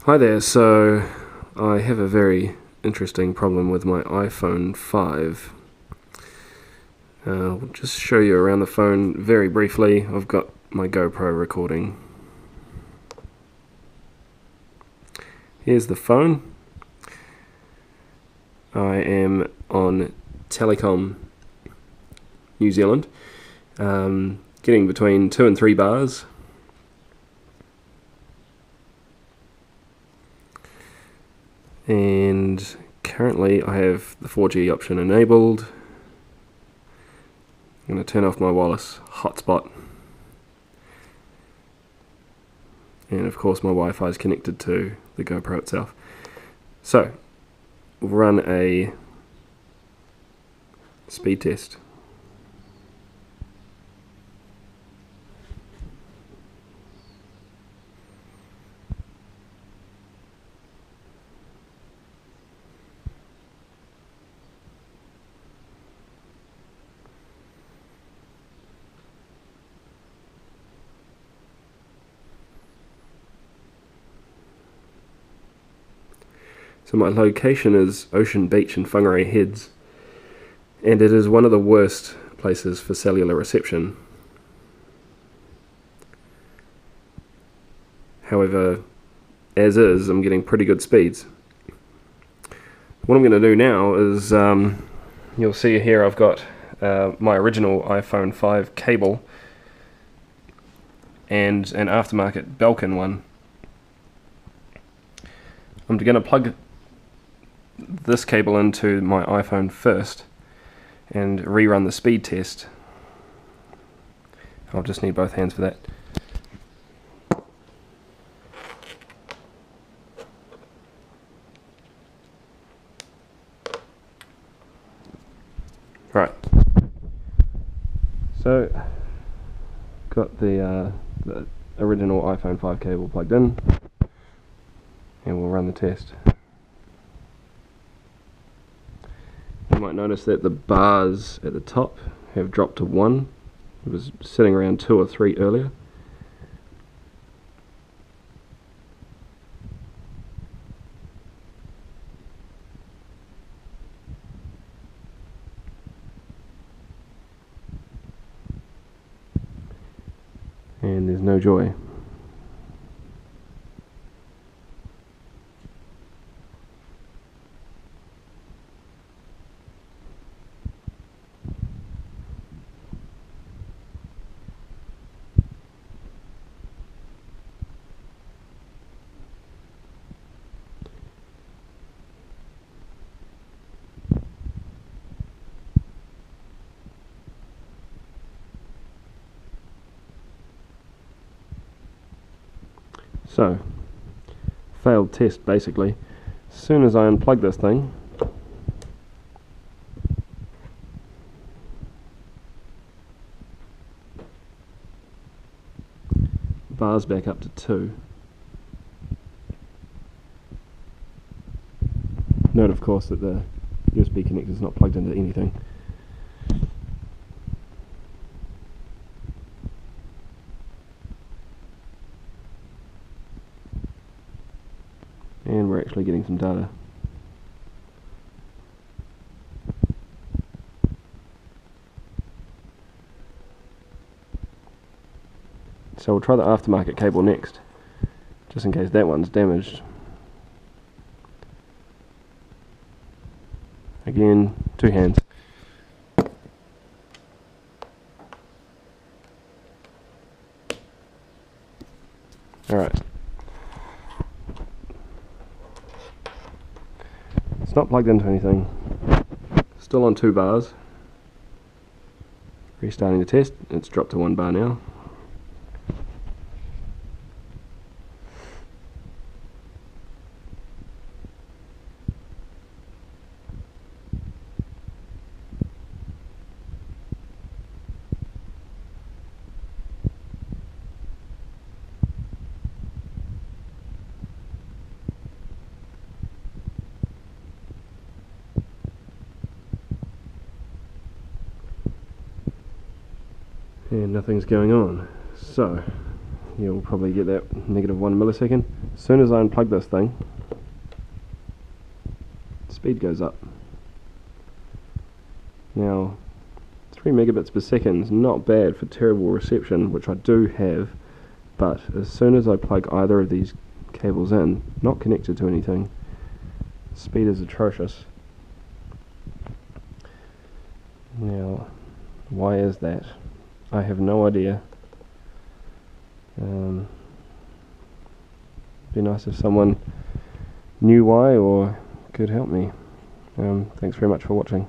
Hi there, so I have a very interesting problem with my iPhone 5. I'll just show you around the phone very briefly. I've got my GoPro recording. Here's the phone. I am on Telecom New Zealand, getting between 2 and 3 bars. And currently I have the 4G option enabled. I'm going to turn off my wireless hotspot, and of course my Wi-Fi is connected to the GoPro itself. So we'll run a speed test. So my location is Ocean Beach in Whangarei Heads, and it is one of the worst places for cellular reception. However, as is, I'm getting pretty good speeds. What I'm going to do now is, you'll see here I've got my original iPhone 5 cable and an aftermarket Belkin one. I'm going to plug this cable into my iPhone first and rerun the speed test. I'll just need both hands for that. Right, so got the original iPhone 5 cable plugged in, and we'll run the test. You might notice that the bars at the top have dropped to 1. It was sitting around 2 or 3 earlier. And there's no joy. So, failed test basically. As soon as I unplug this thing, bars back up to 2. Note of course that the USB connector is not plugged into anything. And we're actually getting some data. So we'll try the aftermarket cable next, just in case that one's damaged. Again, 2 hands. Alright. It's not plugged into anything. Still on 2 bars. Restarting the test. It's dropped to 1 bar now. And nothing's going on. So you'll probably get that -1 millisecond. As soon as I unplug this thing, speed goes up. Now 3 megabits per second is not bad for terrible reception, which I do have, but as soon as I plug either of these cables in, not connected to anything, speed is atrocious. Now, why is that? I have no idea. Be nice if someone knew why or could help me. Thanks very much for watching.